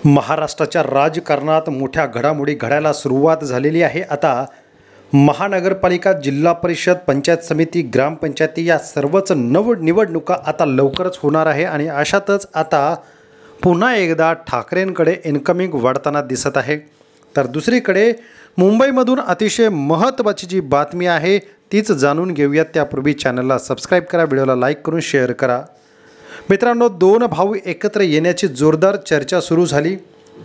महाराष्ट्राच्या राजकारणात मोठ्या घडामोडी घडायला सुरुवात झालेली आहे। आता महानगरपालिका, जिल्हा परिषद, पंचायत समिती, ग्रामपंचायती या सर्वच निवडणुका आता लवकरच होणार आहे आणि अशातच आता पुन्हा एकदा ठाकरेंकडे इनकमिंग वाढताना दिसत आहे। तर दुसरीकडे मुंबईमधून अतिशय महत्त्वाची जी बातमी आहे तीच जाणून घेऊयात। त्यापूर्वी चॅनलला सबस्क्राईब करा, व्हिडिओला लाईक करून शेअर करा। मित्रांनो, दोन भाऊ एकत्र येण्याची जोरदार चर्चा सुरू झाली।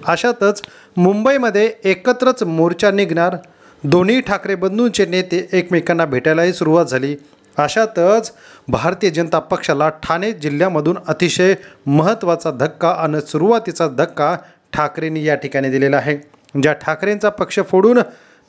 अशातच मुंबईमध्ये एकत्रच मोर्चा निघणार, दोन्ही ठाकरे बंधूंचे नेते एकमेकांना भेटायलाही सुरुवात झाली। अशातच भारतीय जनता पक्षाला ठाणे जिल्ह्यामधून अतिशय महत्त्वाचा धक्का आणि सुरुवातीचा धक्का ठाकरेंनी या ठिकाणी दिलेला आहे। ज्या ठाकरेंचा पक्ष फोडून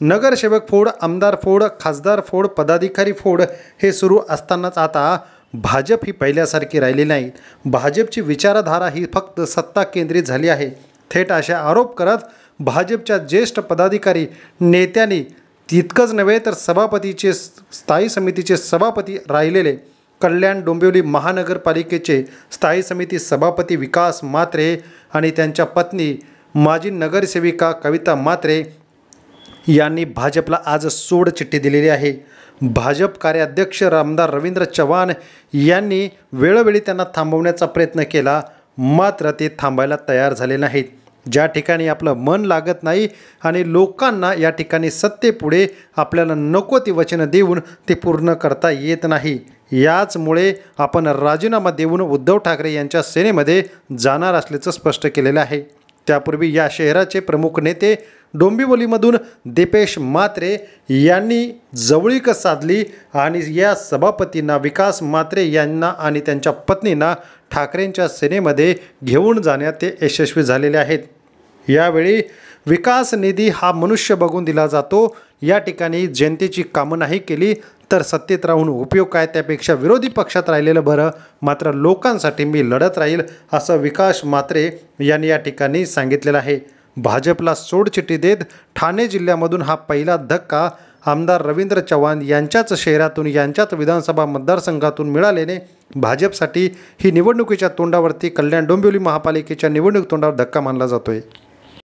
नगरसेवक फोड, आमदार फोड, खासदार फोड, पदाधिकारी फोड हे सुरू असतानाच आता भाजप ही पहिल्यासारखी राहिली नाही। भाजपची विचारधारा ही फक्त सत्ता केंद्रित झाली आहे। थेट असे आरोप करत भाजपच्या ज्येष्ठ पदाधिकारी नेत्यांनी तितकंच नव्हे तर सभापतीचे, स्थायी समितीचे सभापती राहिलेले कल्याण डोंबिवली महानगरपालिकेचे स्थायी समिती सभापती विकास म्हात्रे आणि त्यांच्या पत्नी माजी नगरसेविका कविता म्हात्रे यांनी भाजपला आज सोडचिठ्ठी दिलेली आहे। भाजप कार्याध्यक्ष आमदार रवींद्र चव्हाण यांनी वेळोवेळी त्यांना थांबवण्याचा प्रयत्न केला, मात्र ते थांबायला तयार झाले नाहीत। ज्या ठिकाणी आपलं मन लागत नाही आणि लोकांना या ठिकाणी सत्तेपुढे आपल्याला नको ती वचनं देऊन ते पूर्ण करता येत नाही, याचमुळे आपण राजीनामा देऊन उद्धव ठाकरे यांच्या सेनेमध्ये जाणार असल्याचं स्पष्ट केलेलं आहे। त्यापूर्वी या शहराचे प्रमुख नेते डोंबिवलीमधून दीपेश म्हात्रे यांनी जवळीक साधली आणि या सभापतींना, विकास म्हात्रे यांना आणि त्यांच्या पत्नींना ठाकरेंच्या सेनेमध्ये घेऊन जाण्यात ते यशस्वी झालेले आहेत। यावेळी विकास निधी हा मनुष्य बघून दिला जातो। या ठिकाणी जनतेची कामं नाही केली तर सत्तेत राहून उपयोग काय, त्यापेक्षा विरोधी पक्षात राहिलेलं बरं, मात्र लोकांसाठी मी लढत राहील असं विकास म्हात्रे यांनी या ठिकाणी सांगितलेलं आहे। भाजपला सोडचिठ्ठी देत ठाणे जिल्ह्यामधून हा पहिला धक्का आमदार रवींद्र चव्हाण यांच्याच शहरातून, यांच्याच विधानसभा मतदारसंघातून मिळाल्याने भाजपसाठी ही निवडणुकीच्या तोंडावरती, कल्याण डोंबिवली महापालिकेच्या निवडणूक तोंडावर धक्का मानला जातोय।